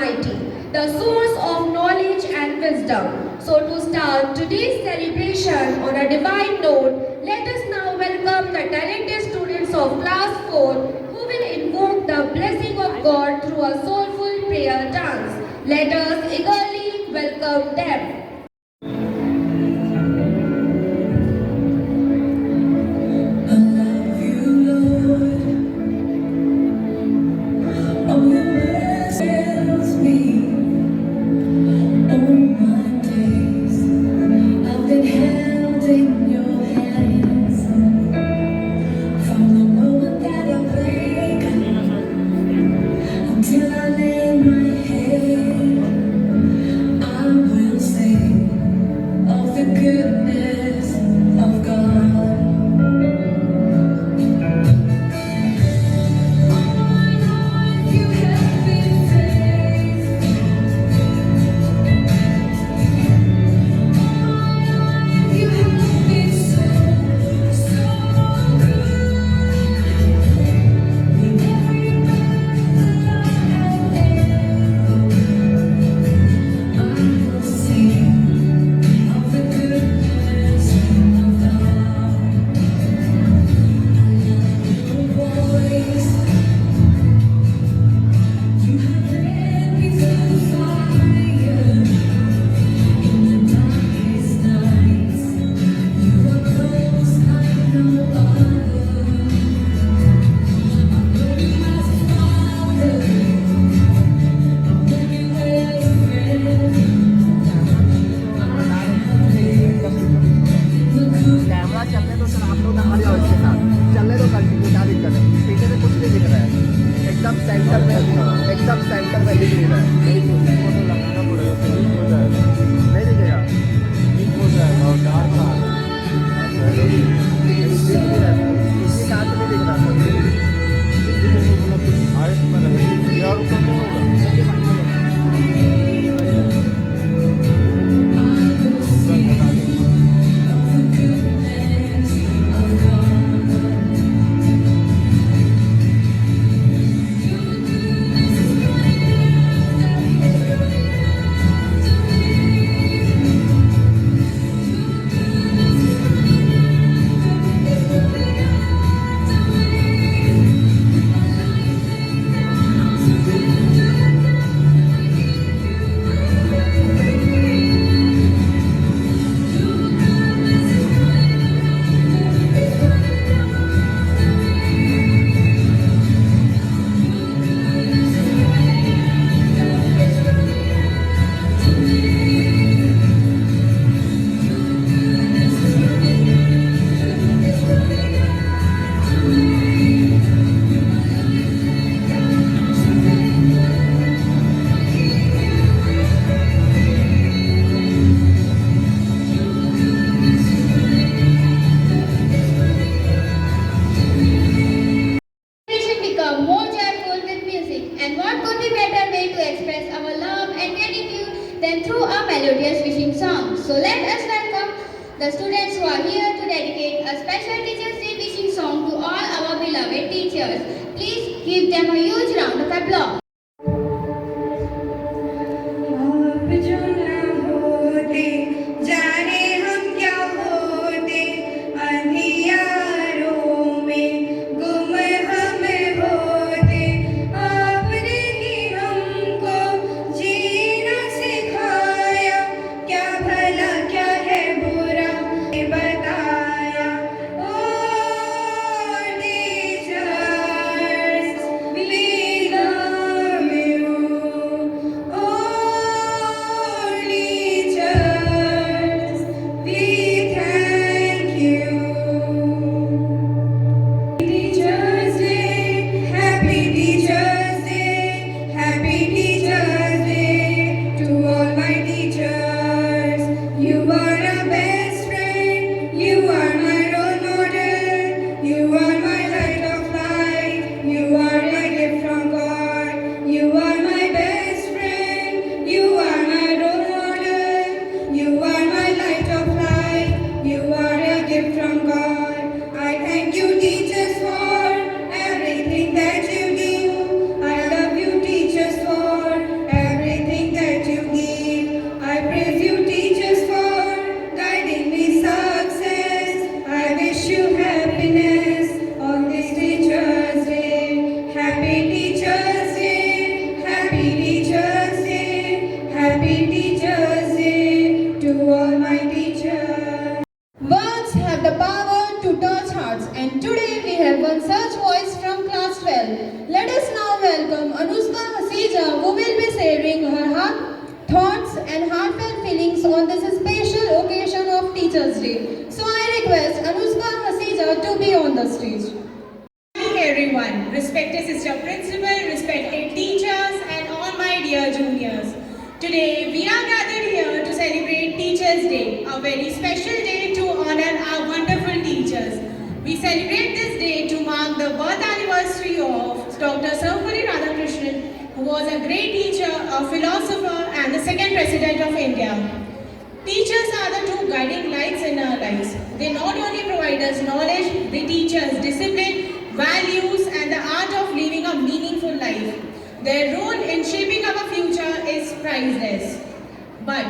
Almighty, the source of knowledge and wisdom. So to start today's celebration on a divine note, let us now welcome the talented students of class 4 who will invoke the blessing of God through a soulful prayer dance. Let us eagerly welcome them. than through a melodious wishing song. So let us welcome the students who are here to dedicate a special Teachers' Day wishing song to all our beloved teachers. Please give them a huge round of applause. Please on this special occasion of Teachers' Day. So I request Anushka Hasija to be on the stage. Good evening everyone, respected sister principal, respected teachers and all my dear juniors. Today we are gathered here to celebrate Teachers' Day, a very special day to honor our wonderful teachers. We celebrate this day to mark the birth anniversary of Dr. Sarvepalli Radhakrishnan, who was a great teacher, a philosopher and the second president of India. Teachers are the two guiding lights in our lives. They not only provide us knowledge, they teach us discipline, values and the art of living a meaningful life. Their role in shaping our future is priceless. But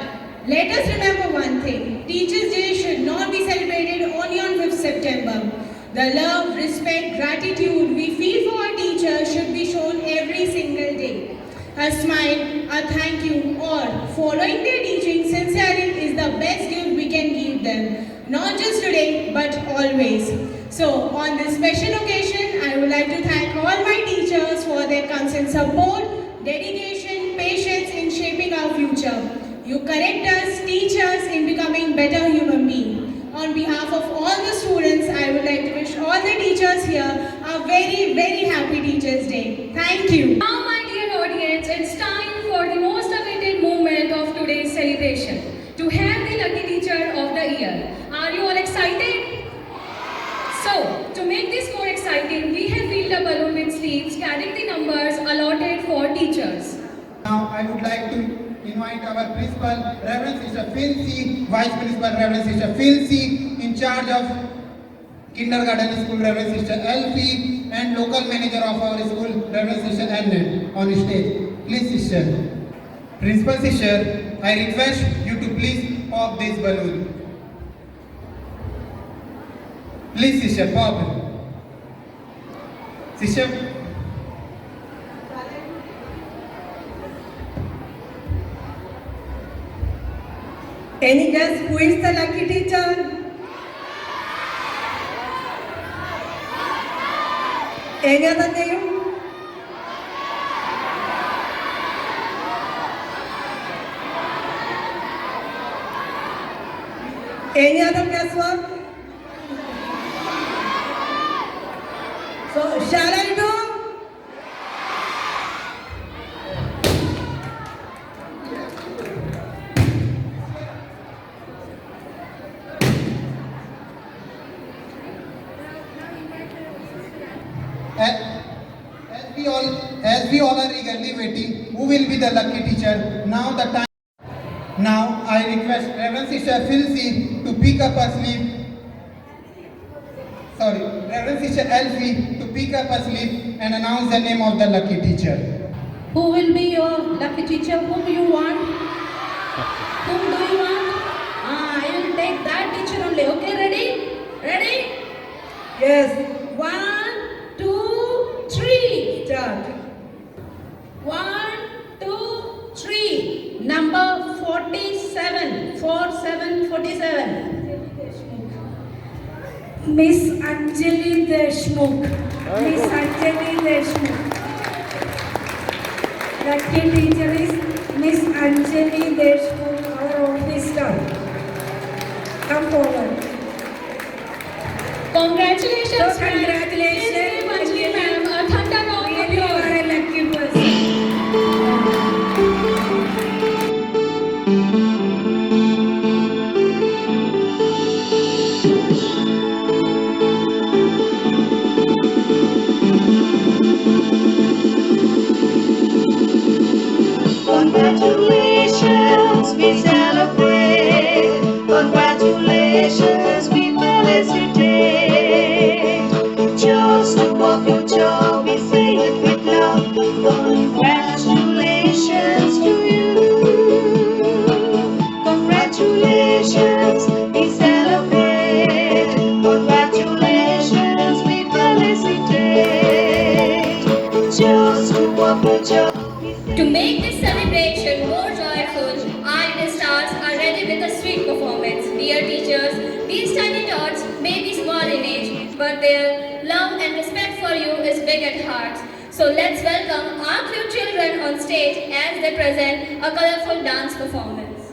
let us remember one thing, Teachers' Day should not be celebrated only on 5th September. The love, respect, gratitude we feel for our teachers should be shown every single day. A smile, a thank you, or following their teaching sincerely is the best gift we can give them. Not just today, but always. So, on this special occasion, I would like to thank all my teachers for their constant support, dedication, patience in shaping our future. You correct us, teach us in becoming better human beings. On behalf of all the students, I would like to wish all the teachers here a very, very happy Teachers' Day. Thank you. Now, my dear audience, it's time for the most awaited moment of today's celebration, to have the lucky teacher of the year. Are you all excited? So, to make this more exciting, we have filled a balloon with sleeves carrying the numbers allotted for teachers. Now I would like to invite our principal, Reverend Sister Phil C, Vice Principal, Reverend Sister Phil C, in charge of Kindergarten School, Reverend Sister L.P, and local manager of our school, Reverend Sister Annette, on stage. Please, Sister. Principal Sister, I request you to please pop this balloon. Please, Sister, pop it. Sister. Any guess who is the lucky teacher? Any other name? Any other guesswork? So, shall I do? As we all are eagerly waiting, who will be the lucky teacher? Now I request Reverend Sister Phil C to pick up her sleeve. Reverend Sister Elfie to pick up her sleeve and announce the name of the lucky teacher. Who will be your lucky teacher? Whom you want? Whom do you want? I will take that teacher only. Okay, ready? Ready? Yes. 1, 2, 3. Start. 1, 2, 3. Number 47. 47. Miss Anjali Deshmukh. Miss Anjali Deshmukh. Lucky teacher is Miss Anjali Deshmukh, our office staff. Come forward. Congratulations, So, congratulations. Please give Anjali ma'am a thunder round of Really, you applause. are a lucky person. Congratulations, we celebrate. Congratulations, we felicitate. Just to walk your job, we say it with love. Congratulations to you. Congratulations, we celebrate. Congratulations, we felicitate. Just to walk your job. To make this celebration more joyful, our stars are ready with a sweet performance. Dear teachers, these tiny dots may be small in age, but their love and respect for you is big at heart. So let's welcome our cute children on stage as they present a colorful dance performance.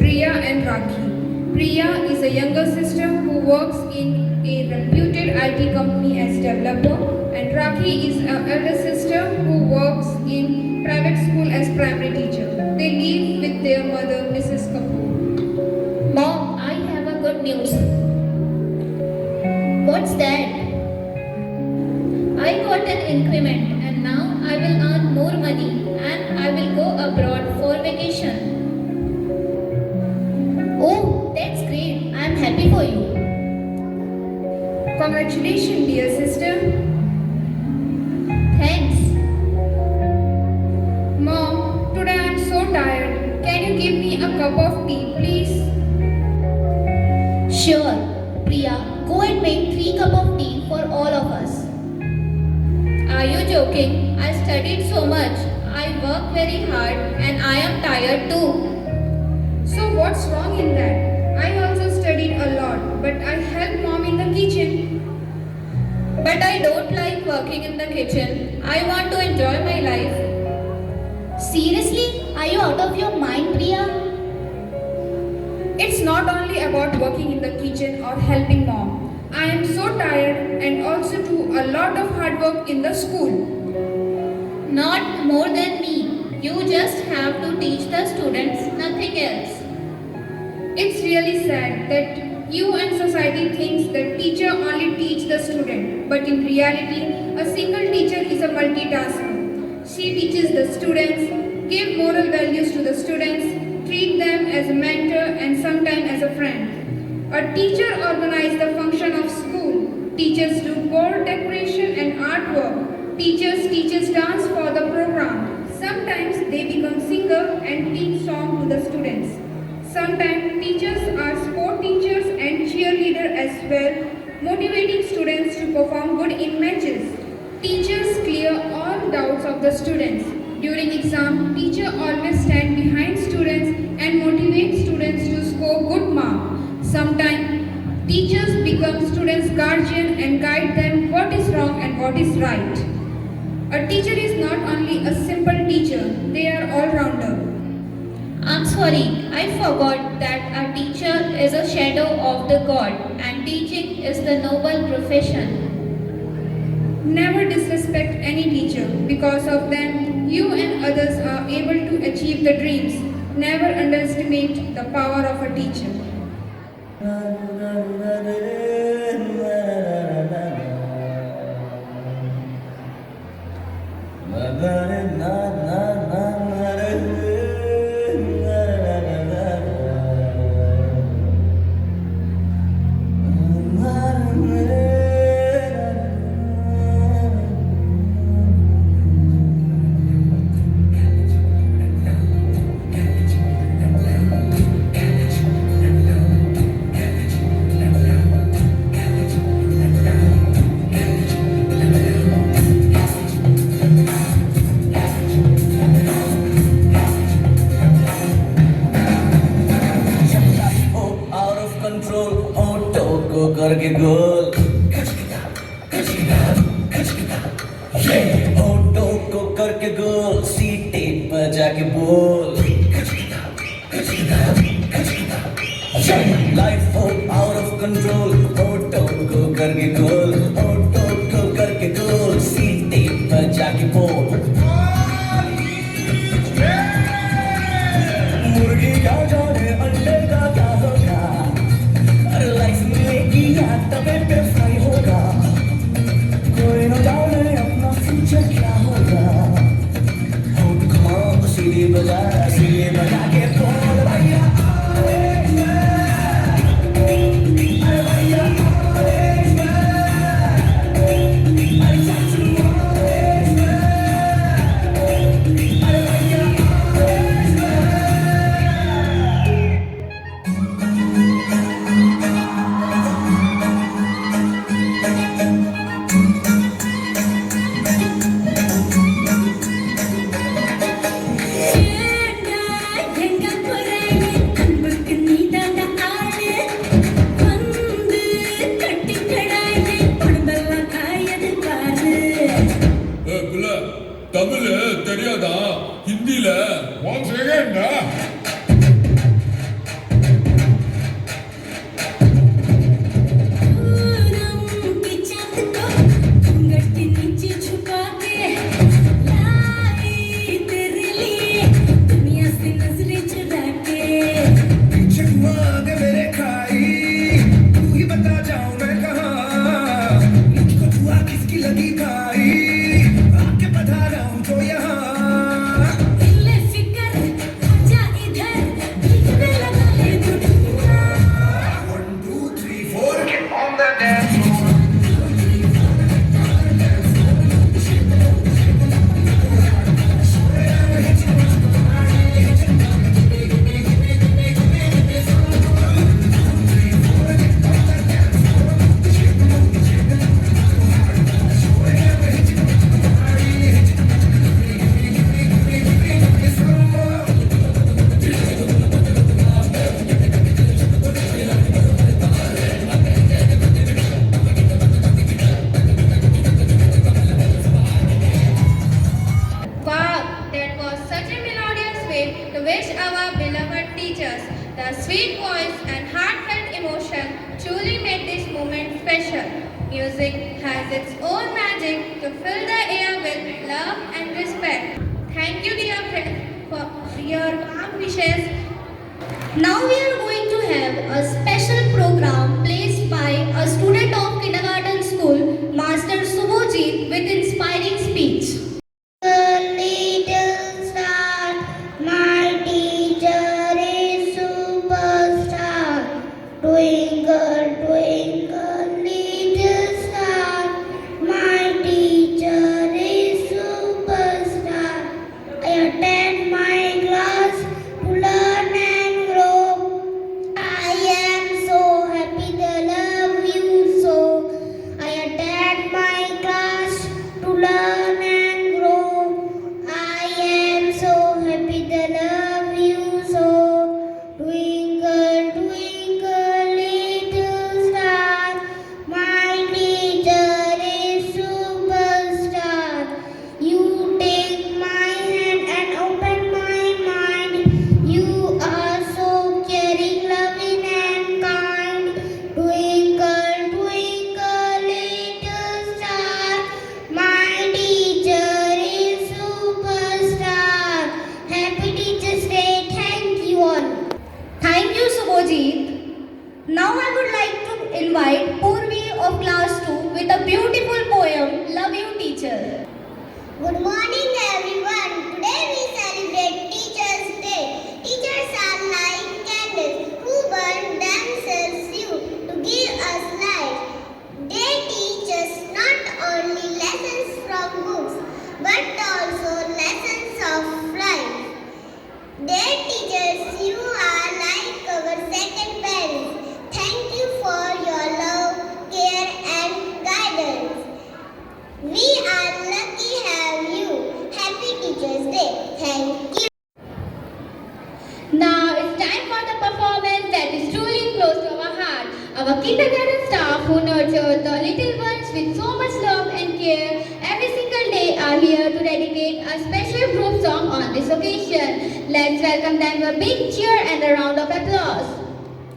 Priya and Rakhi. Priya is a younger sister who works in a reputed IT company as developer, and Rakhi is an elder sister who works in private school as primary teacher. They live with their mother, Mrs. Kapoor. Mom, I have a good news. What's that? I got an increment and now I will earn more money and I will go abroad for vacation. Oh, that's great. I am happy for you. Congratulations, dear sister. Thanks. Mom, today I am so tired. Can you give me a cup of tea, please? Sure. Priya, go and make 3 cups of tea for all of us. Are you joking? I studied so much. I work very hard and I am tired too. So what's wrong in that? I also studied a lot, but I help mom in the kitchen. But I don't like working in the kitchen. I want to enjoy my life. Seriously? Are you out of your mind, Priya? It's not only about working in the kitchen or helping mom. I am so tired and also do a lot of hard work in the school. Not more than me. You just have to teach the students, nothing else. It's really sad that you and society thinks that teacher only teach the student, but in reality, a single teacher is a multitasker. She teaches the students, give moral values to the students, treat them as a mentor and sometimes as a friend. A teacher organizes the function of school. Teachers do board decoration and artwork. Teachers dance for the program. Sometimes they become singer and teach song to the students. Sometimes teachers are sport teachers and cheerleader as well, motivating students to perform good in matches. Teachers clear all doubts of the students. During exam, teacher always stand behind students and motivate students to score good marks. Sometimes teachers become students' guardian and guide them what is wrong and what is right. A teacher is not only a simple teacher, they are all-rounder. I'm sorry, I forgot that a teacher is a shadow of the God and teaching is the noble profession. Never disrespect any teacher. Because of them, you and others are able to achieve the dreams. Never underestimate the power of a teacher. करके गोल auto को करके गोल सीटे पर जाके बोल life हो out of control auto को करके गोल ऑटो को करके गोल सीटे पर जाके बोल मुर्गी क्या जाने अंडे का क्या होगा अरे लाइफ मिलेगी या तबे पे फ्राई होगा कोई न जाने अपना फ्यूचर क्या होगा हो कमाल सीढ़ी बजा के बोल भैया sweet voice and heartfelt emotion truly made this moment special. Music has its own magic to fill the air with love and respect. Thank you, dear friend, for your warm wishes. Now we are going to have a special program placed by a student of kindergarten school, Master Subhojit, with inspiring speech. Little star, my teacher is superstar. Twinkle, twinkle, little star, my teacher is superstar. I attend my class to learn and grow. I am so happy to love you so. I attend my class to learn and grow. I am so happy to love you so. Twinkle, twinkle, little star, my teacher is superstar. You take my hand and open my mind. You are so caring, loving and kind. Twinkle, twinkle, little star, my teacher is superstar. Happy Teachers Day. Thank you all. Thank you, Subhojit. Now I would like to invite Purvi of class 2 with a beautiful poem, Love You Teacher. Good morning, everyone. Today we celebrate Teachers' Day. Teachers are like candles who burn themselves to give us light. They teach us not only lessons from books, but also lessons of life. They teach us you are like our second parents. Thank you for your love, care, and guidance. We are lucky have you. Happy Teachers Day. Thank you. Now it's time for the performance that is truly close to our heart. Our kindergarten staff who nurture the little ones with so much love and care every single day are here to dedicate a special group song on this occasion. Let's welcome them with a big cheer and a round of applause.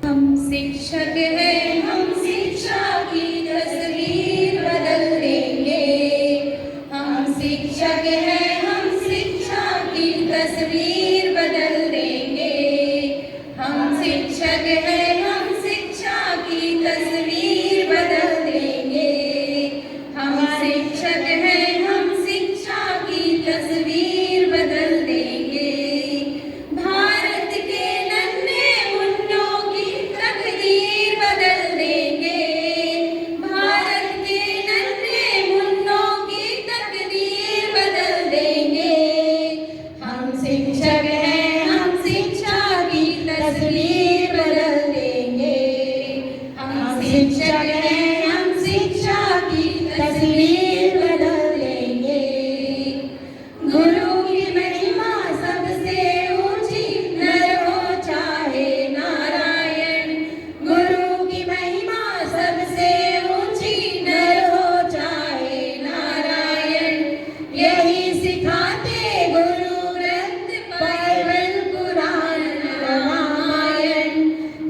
हम शिक्षक हैं, हम शिक्षा की तस्वीर बदल देंगे। हम शिक्षक हैं, हम शिक्षा की तस्वीर बदल देंगे। हम शिक्षक हैं, हम शिक्षा की तस्वीर बदल देंगे। हम शिक्षक हैं, हम शिक्षा की तस्वीर बदल देंगे। भारत के नन्हे मुन्नों की तकदीर बदल देंगे। भारत के नन्हे मुन्नों की तकदीर बदल देंगे। हम शिक्षक हैं, हम शिक्षा की तस्वीर बदल देंगे। हम शिक्षक हैं, हम शिक्षा की तस्वीर बदल देंगे। गुरु की महिमा सबसे ऊंची, नर हो चाहे नारायण। गुरु की महिमा सबसे ऊंची, नर हो चाहे नारायण। यही सिखाते गुरु ग्रंथ, बाइबल, कुरान, रामायण।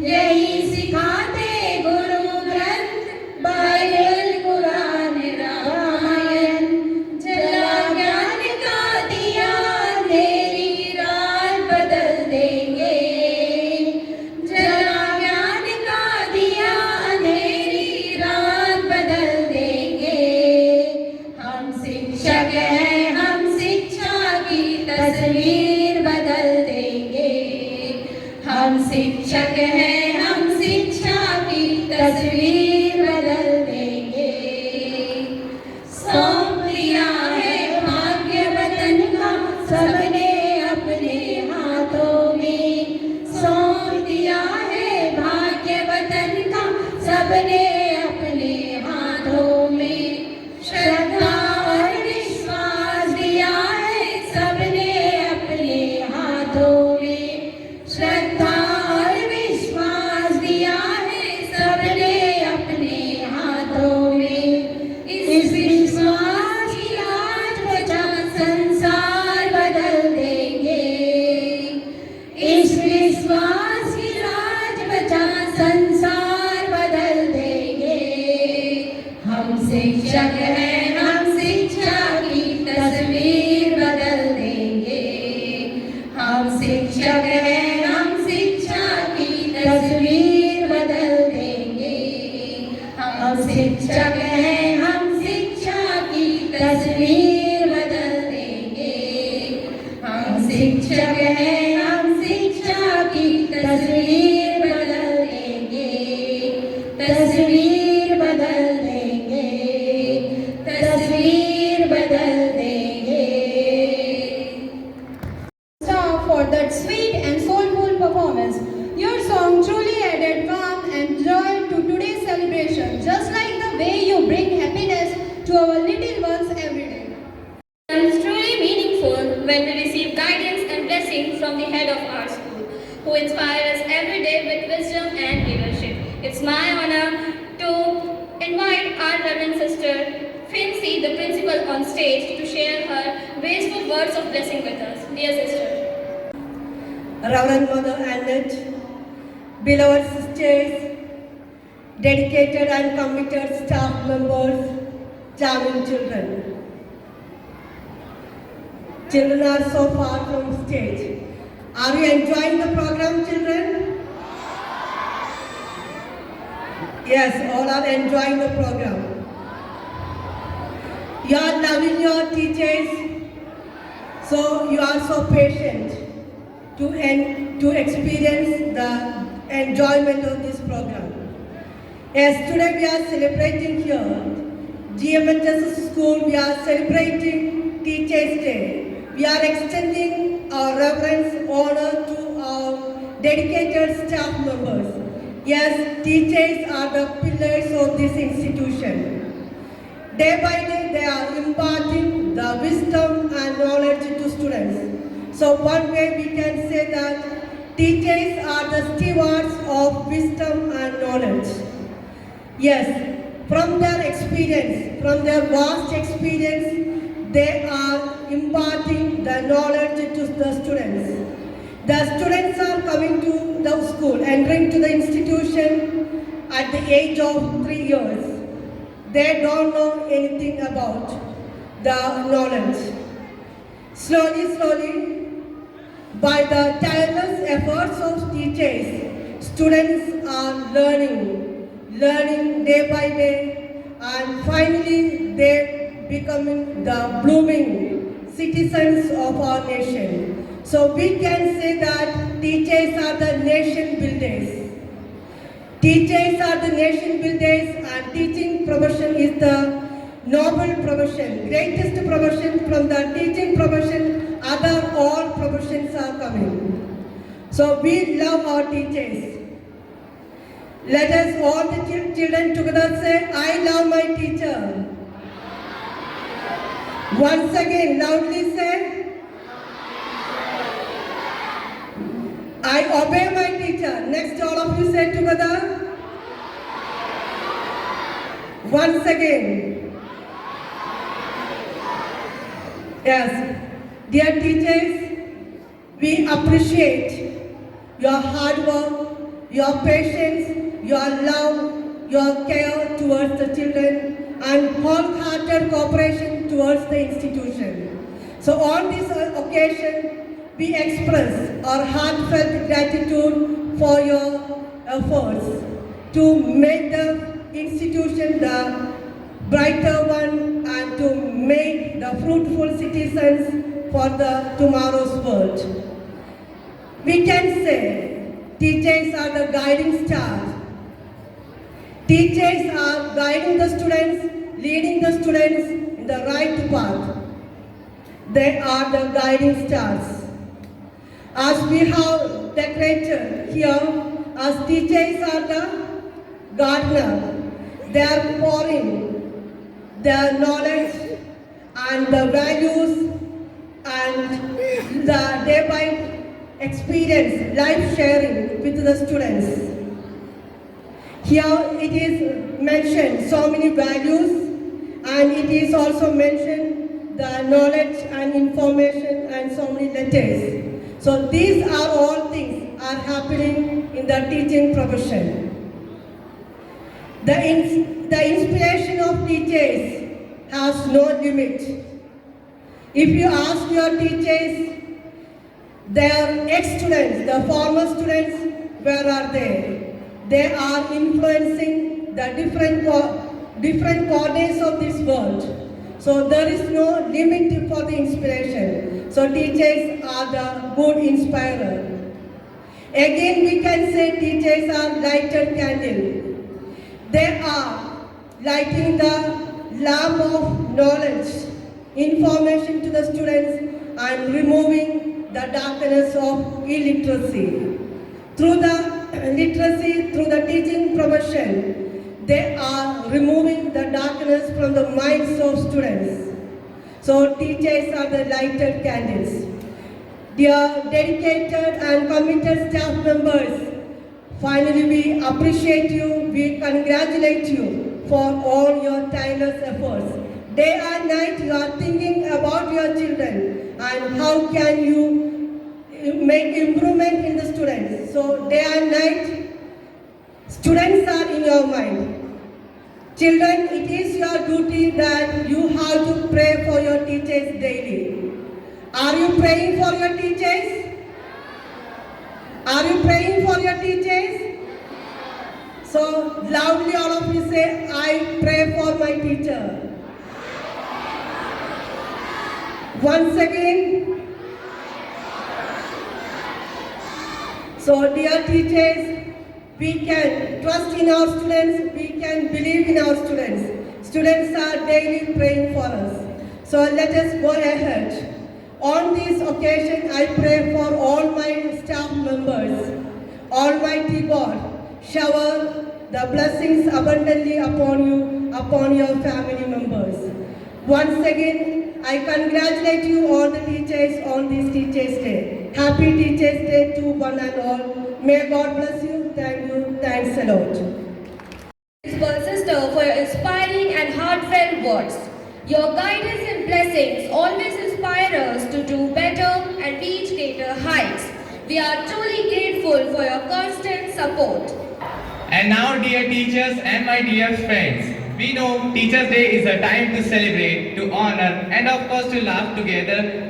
यही सिखाते गुरु ग्रंथ, बाइबल, कुरान, रामायण। जला ज्ञान का दिया, अंधेरी रात बदल देंगे। जला ज्ञान का दिया, अंधेरी रात बदल देंगे। हम शिक्षक हैं, हम शिक्षा की तस्वीर बदल देंगे। हम शिक्षक हैं, हम शिक्षा की तस्वीर बदल देंगे। सौंप दिया है भाग्य वतन का सबने अपने हाथों में। सौंप दिया है भाग्य वतन का सबने अपने हाथों में। श्रद्धा और विश्वास दिया है सबने अपने हाथों में। श्रद्धा और विश्वास दिया है सबने अपने हाथों में। इस विश्वास की आज बचा संसार बदल देंगे। इस विश्वास की आज शिक्षक हैं, हम शिक्षा की तस्वीर बदल देंगे। हम शिक्षक हैं, हम शिक्षा की तस्वीर बदल देंगे। तस्वीर बदल देंगे, तस्वीर बदल देंगे। Star for that sweet and soulful performance. Your song truly added warmth and joy to today's celebration, just like the way you bring happiness to our little ones every day. It's truly meaningful when we receive guidance and blessing from the head of our school, who inspires us every day with wisdom and leadership. It's my honor to invite our Reverend Sister Fincy, the principal, on stage to share her graceful words of blessing with us. Dear sister. Reverend Mother Annette, beloved sisters, dedicated and committed staff members, charming children. Children are so far from stage. Are you enjoying the program, children? Yes, all are enjoying the program. You are loving your teachers, so you are so patient to experience the enjoyment of this program. Yes, today we are celebrating here, GMHS school, we are celebrating Teachers Day. We are extending our reverence, honor to our dedicated staff members. Yes, teachers are the pillars of this institution. Day by day, they are imparting the wisdom and knowledge to students. So one way we can say that teachers are the stewards of wisdom and knowledge. Yes, from their experience, from their vast experience, they are imparting the knowledge to the students. The students are coming to the school, entering to the institution at the age of 3 years. They don't know anything about the knowledge. Slowly, by the tireless efforts of teachers, students are learning day by day, and finally they becoming the blooming citizens of our nation. So we can say that teachers are the nation builders. Teachers are the nation builders, and teaching profession is the noble profession, greatest profession. From the teaching profession, other all professions are coming. So we love our teachers. Let us all the children together say, I love my teacher. Once again, loudly say, I obey my teacher. Next, all of you say together. Once again. Yes, dear teachers, we appreciate your hard work, your patience, your love, your care towards the children, and wholehearted cooperation towards the institution. So on this occasion, we express our heartfelt gratitude for your efforts to make the institution the brighter one and to make the fruitful citizens for the tomorrow's world. We can say teachers are the guiding stars. Teachers are guiding the students, leading the students in the right path. They are the guiding stars. As we have decorated here, as teachers are the gardener, they are pouring their knowledge and the values and the day-by experience, life sharing with the students. Here it is mentioned so many values, and it is also mentioned the knowledge and information and so many letters. So these are all things are happening in the teaching profession. The inspiration of teachers has no limit. If you ask your teachers, their ex-students, the former students, where are they? They are influencing the different different corners of this world. So there is no limit for the inspiration. So teachers are the good inspirer. Again, we can say teachers are lighted candle. They are lighting the lamp of knowledge, information to the students and removing the darkness of illiteracy. Through the literacy, through the teaching profession, they are removing the darkness from the minds of students. So teachers are the lighted candles. Dear dedicated and committed staff members, finally we appreciate you, we congratulate you for all your tireless efforts. Day and night you are thinking about your children and how can you make improvement in the students. So day and night, students are in your mind. Children, it is your duty that you have to pray for your teachers daily. Are you praying for your teachers? Are you praying for your teachers? So loudly all of you say, I pray for my teacher. Once again. So dear teachers, we can trust in our students, we can believe in our students. Students are daily praying for us. So let us go ahead. On this occasion, I pray for all my staff members. Almighty God, shower the blessings abundantly upon you, upon your family members. Once again, I congratulate you all the teachers on this Teachers' Day. Happy Teachers' Day to one and all. May God bless you. Thank you. Thanks a lot. Principal sister, for your inspiring and heartfelt words. Your guidance and blessings always inspire us to do better and reach greater heights. We are truly grateful for your constant support. And now, dear teachers and my dear friends, we know Teachers' Day is a time to celebrate, to honor, and of course to laugh together.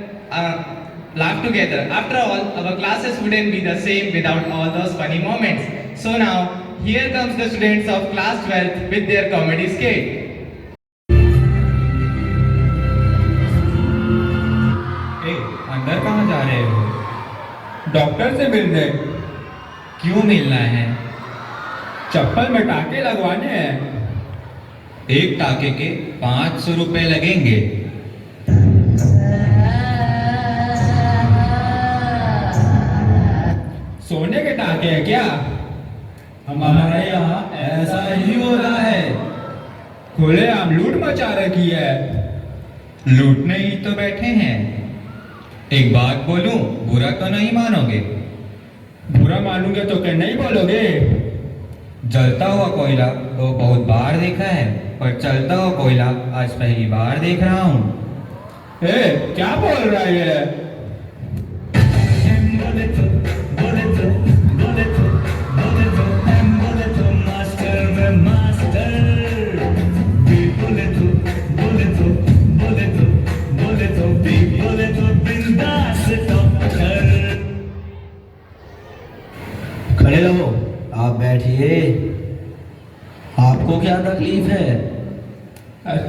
After all, our classes wouldn't be the same without all those funny moments. So now, here comes the students of class 12 with their comedy skit. अंदर कहाँ जा रहे हो? Doctor से मिलने। क्यों मिलना है? चप्पल में टाके लगवाने हैं। एक टाके के 500 रुपए लगेंगे। सोने के टाके हैं क्या? हमारे यहाँ ऐसा ही हो रहा है। खुलेआम लूट मचा रखी है। लूटने ही तो बैठे हैं। एक बात बोलूं, बुरा तो नहीं मानोगे? बुरा मानूंगे तो क्या नहीं बोलोगे? जलता हुआ कोयला तो बहुत बार देखा है, पर चलता हुआ कोयला आज पहली बार देख रहा हूँ। क्या बोल रहा है ये? खड़े रहो, आप बैठिए। आपको क्या तकलीफ है?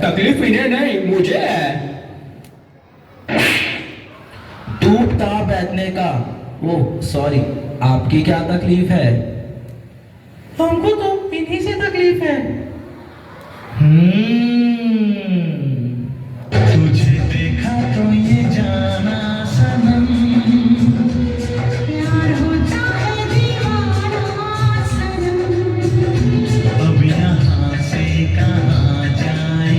तकलीफ इन्हें नहीं, मुझे है। टूटता बैठने का। ओह सॉरी, आपकी क्या तकलीफ है? हमको तो इन्हीं से तकलीफ है। तुझे देखा तो ये जाना सनम, प्यार होता है दीवाना सनम, अब यहाँ से कहाँ जाए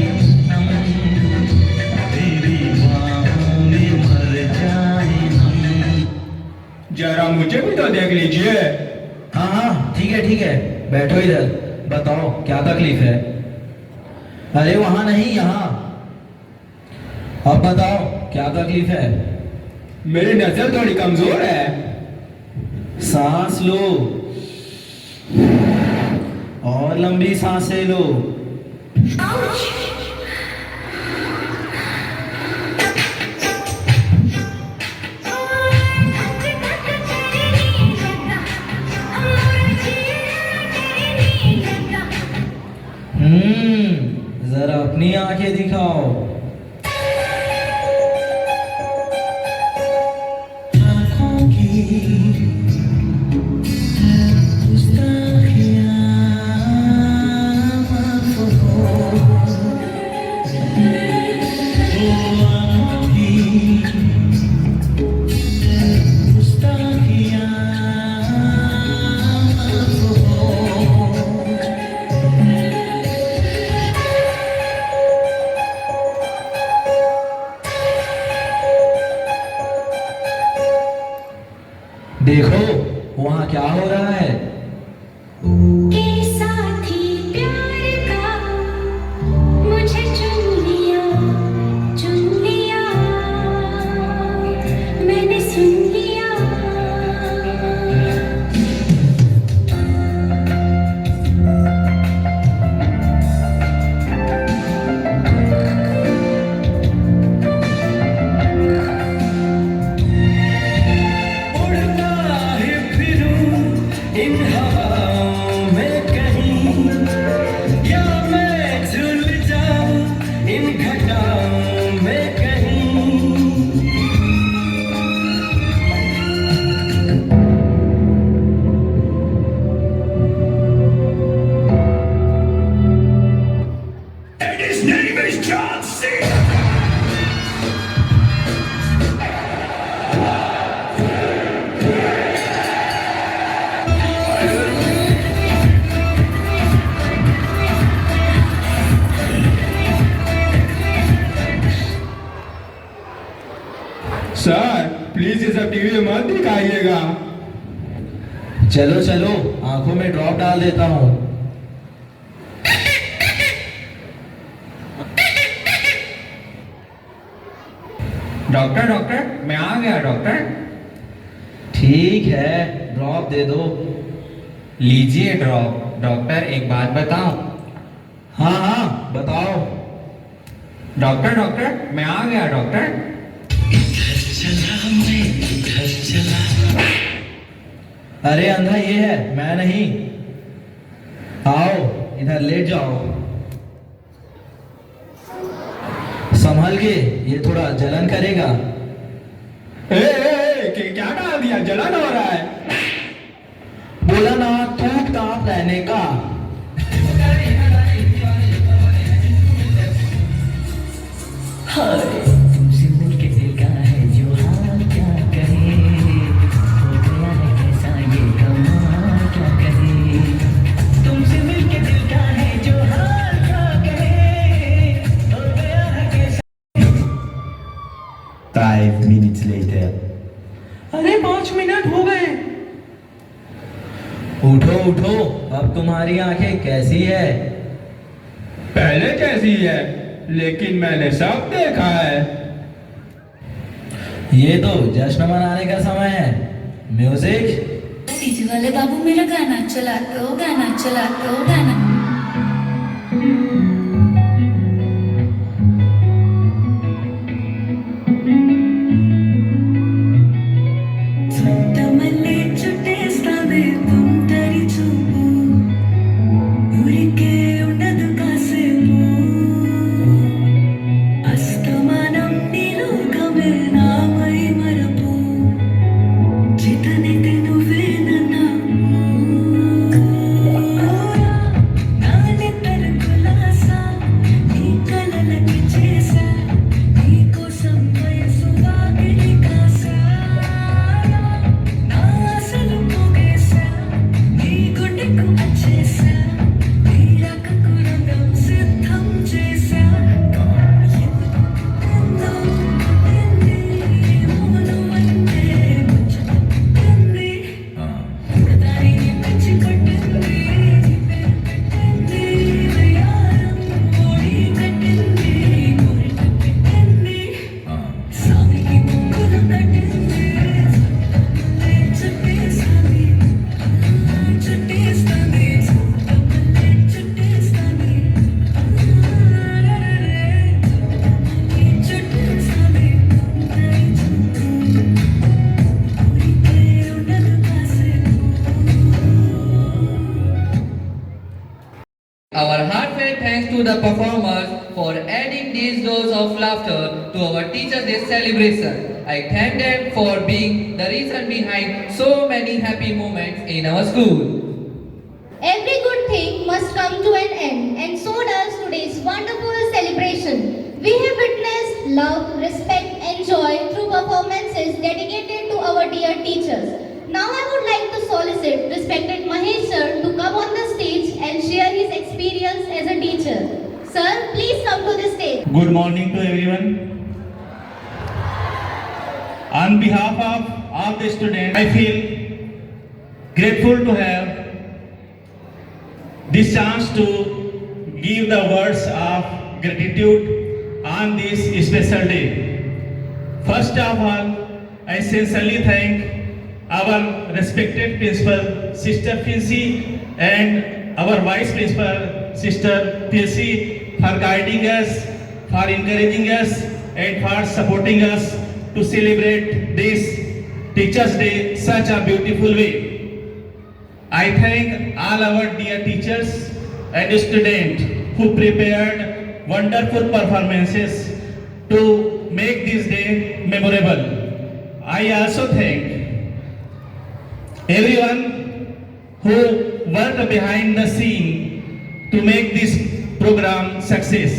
हम, तेरी बाहों में मर जाए हम। जरा मुझे भी तो देख लीजिए। हाँ हाँ ठीक है, बैठो इधर। बताओ क्या तकलीफ है? अरे वहां नहीं, यहाँ। अब बताओ क्या तकलीफ है? मेरी नजर थोड़ी कमजोर है। सांस लो और लंबी सांसें लो। जरा अपनी आंखें दिखाओ। आंखों की गुस्ताखियां माफ हो, आंखों की गुस्ताखियां माफ हो। देखो वहाँ क्या हो रहा है। के साथी प्यार का मुझे चुन लिया मैंने सुन लिया। उड़ता ही फिरूं इन हवाओं में कहीं, या मैं झूल जाऊं इन घटाओं में कहीं। And his name is John C. Sir please ये सब टीवी में मत दिखाइएगा। चलो चलो आंखों में ड्रॉप डाल देता हूँ। डॉक्टर डॉक्टर मैं आ गया डॉक्टर। ठीक है ड्रॉप दे दो। लीजिए ड्रॉप। डॉक्टर एक बात बताऊं। हाँ हाँ बताओ। डॉक्टर डॉक्टर मैं आ गया डॉक्टर। अरे अंधा ये है, मैं नहीं। आओ इधर लेट जाओ। संभल के, ये थोड़ा जलन करेगा। क्या डाल दिया? जलन हो रहा है। बोला ना तूप ताप रहने का। तुमसे मिलके दिल का है जो हाल क्या कहे, हो गया है कैसा ये कमाल क्या कहे। तुमसे मिलके दिल का है जो हाल क्या कहे, हो गया है कैसा। 5 minutes later. अरे 5 मिनट हो गए। उठो उठो, अब तुम्हारी आंखें कैसी है? पहले कैसी है, लेकिन मैंने सब देखा है। ये तो जश्न मनाने का समय है। म्यूजिक। डीजे वाले बाबू मेरा गाना चला दो, गाना चला दो, गाना। చుట్టమల్లే చుట్టేస్తావే తుంటరి చూపు, ఊరికే ఉండదు కాసేపు. అస్తమానం నీలోకమే నామై మరపు, చితనిది నువ్వేనన్నా. thanks to the performers for adding these dose of laughter to our Teachers' Day celebration. I thank them for being the reason behind so many happy moments in our school. Every good thing must come to an end, and so does today's wonderful celebration. We have witnessed love, respect, and joy through performances dedicated to our dear teachers. Now I would like to solicit respected Mahesh sir to come on the stage and share his experience as a teacher. Sir, please come to the stage. Good morning to everyone. On behalf of all the students, I feel grateful to have this chance to give the words of gratitude on this special day. First of all, I sincerely thank our respected principal, Sister Filsi, and our vice principal, Sister Filsi, for guiding us, for encouraging us, and for supporting us to celebrate this Teachers' Day such a beautiful way. I thank all our dear teachers and students who prepared wonderful performances to make this day memorable. I also thank everyone who worked behind the scene to make this program success.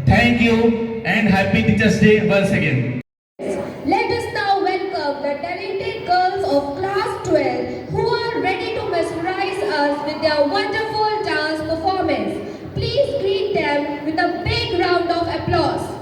Thank you and happy Teachers' Day once again. Let us now welcome the talented girls of class 12 who are ready to mesmerize us with their wonderful dance performance. Please greet them with a big round of applause.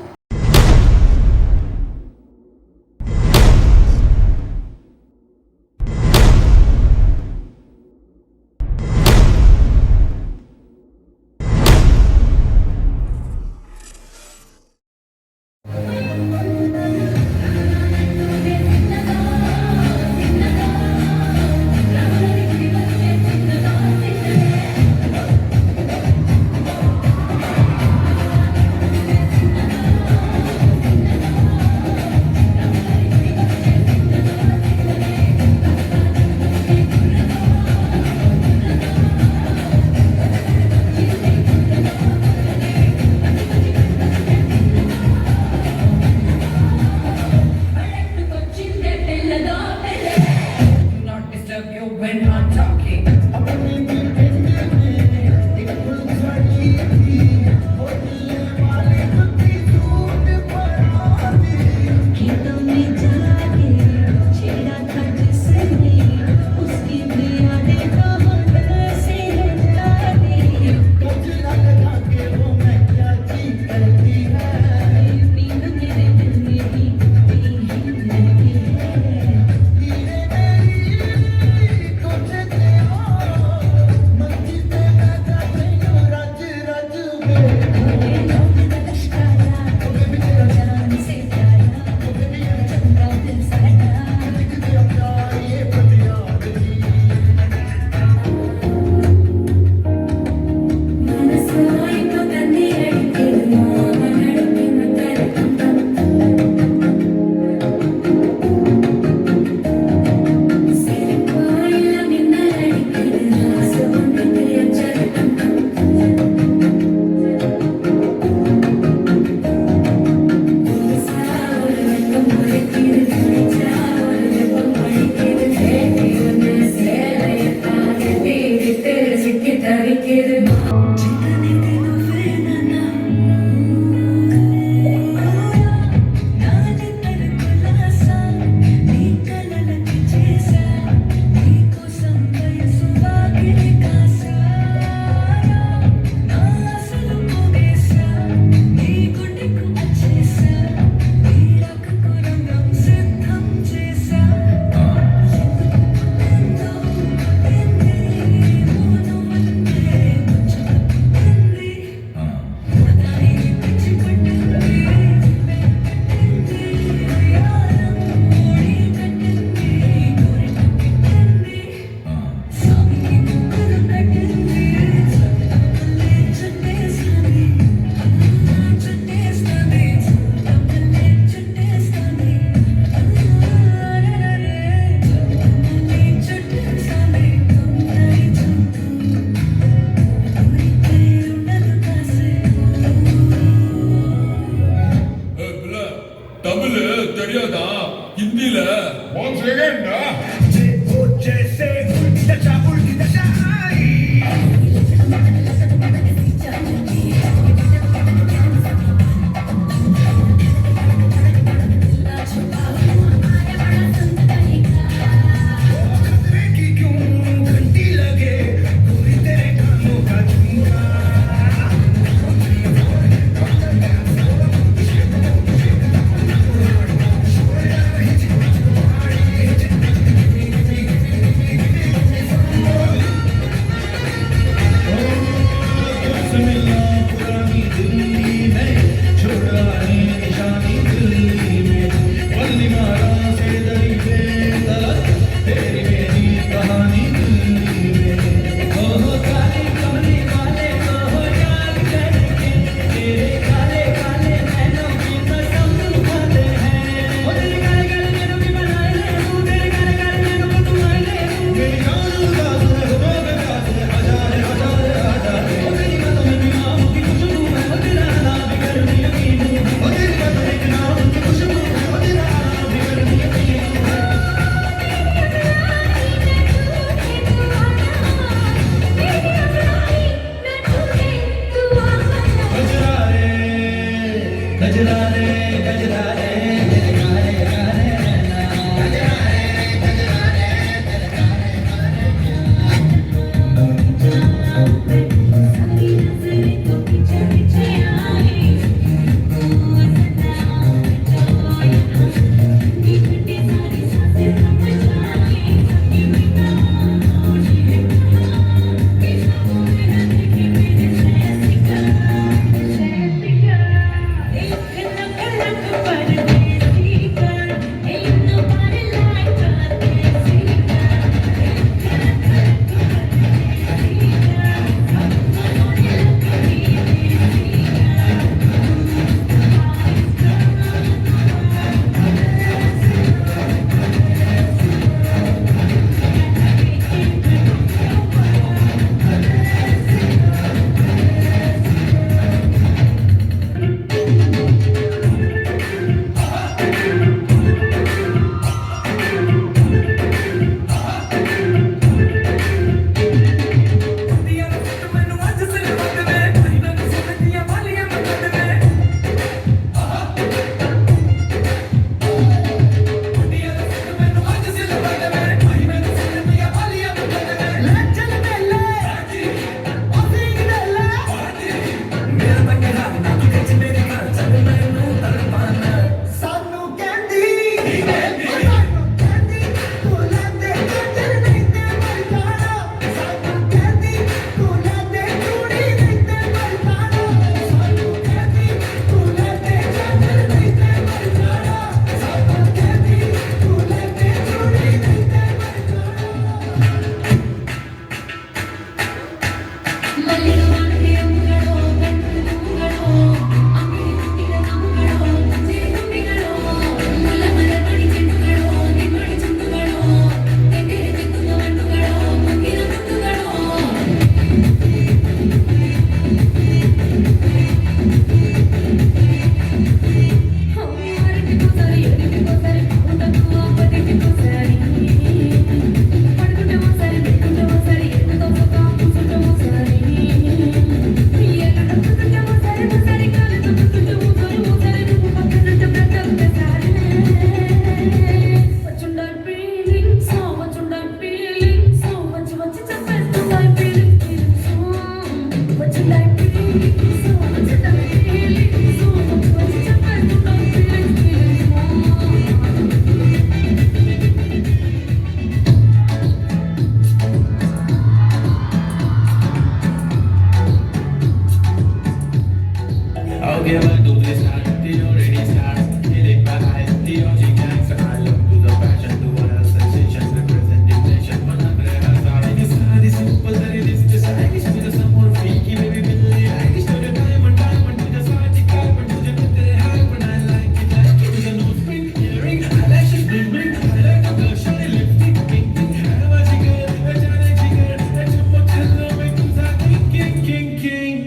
Okay, well, do this start. The already starts. Feeling my eyes. The OG gangster. I love to the passion. To what else sensations. Representing nation. But I'm sorry. This simple that it is just Irish to the some more freaky. Baby, Billy. Irish to the diamond. Diamond to the side. Carbon to the bitter hype. And I like it. Like it. To the nose ring. Earring. Eyelashes. Bling bling. I like the girl. Shiny lipstick. Pink pink. I have a jigger. A giant jigger. A jumbo chilla. Make them say king king king king.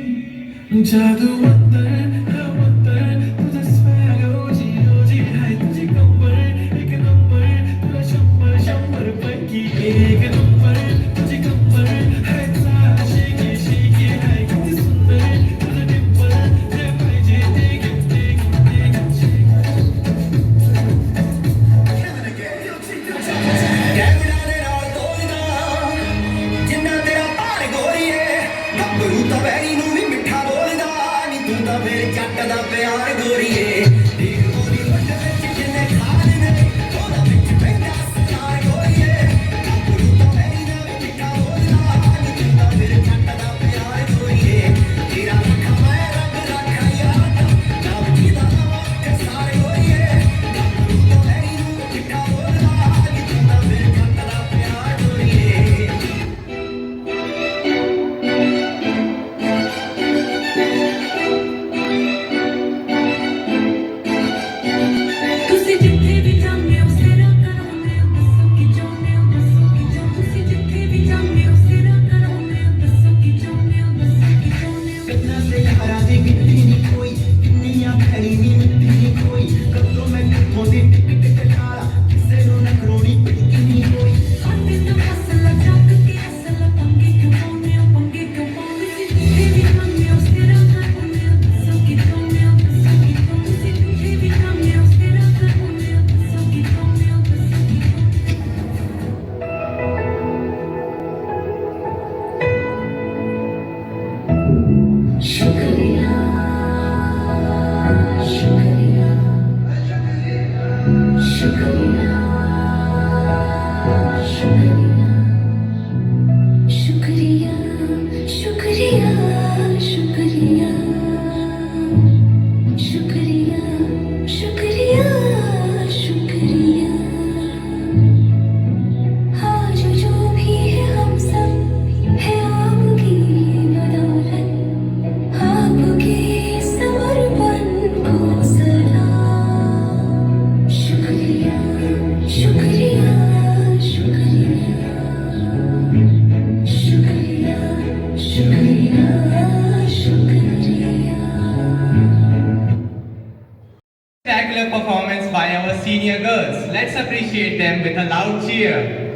Jadoo wonder. Spectacular performance by our senior girls. Let's appreciate them with a loud cheer.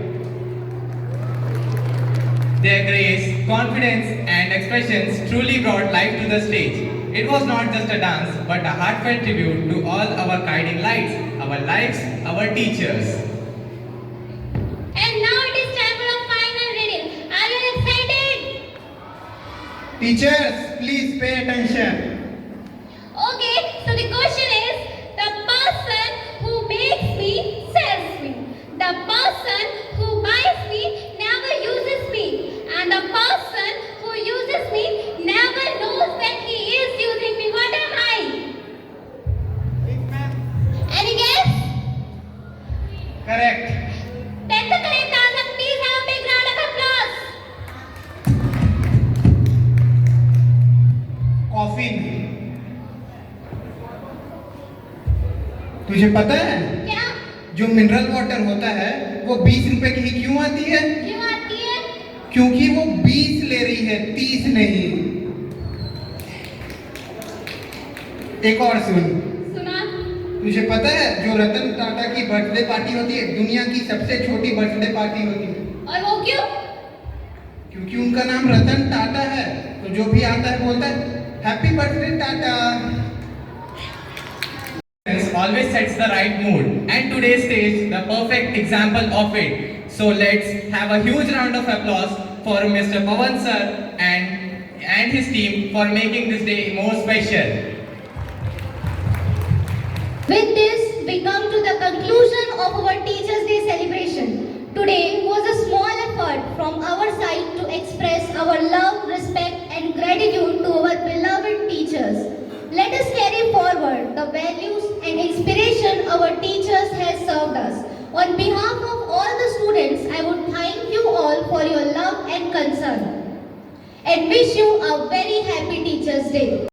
Their grace, confidence and expressions truly brought life to the stage. It was not just a dance but a heartfelt tribute to all our guiding lights, our lives, our teachers. And now it is time for a final reading. Are you excited? Teachers, please pay attention. Okay, so the question is, the person who makes me sells me. The person who buys me never uses me. And the person who uses me never knows that he is using me. What am I? Any guess? Correct. That's the correct answer. Please have a big round of applause. तुझे पता है क्या? जो mineral water होता है वो 20 रुपए की ही क्यों आती है? क्यों आती है? क्योंकि वो 20 ले रही है, 30 नहीं। एक और सुन। सुना? तुझे पता है जो रतन टाटा की बर्थडे पार्टी होती है दुनिया की सबसे छोटी बर्थडे पार्टी होती है? और वो क्यों? क्योंकि उनका नाम रतन टाटा है, तो जो भी आता है बोलता है happy birthday Tata. Always sets the right mood, and today's stage the perfect example of it. So let's have a huge round of applause for Mr. Pawan sir and his team for making this day more special. With this, we come to the conclusion of our Teachers' Day celebration. Today was a small effort from our side to express our love, respect and gratitude to our beloved teachers. Let us carry forward the values and inspiration our teachers have served us. On behalf of all the students, I would thank you all for your love and concern and wish you a very happy Teachers' Day.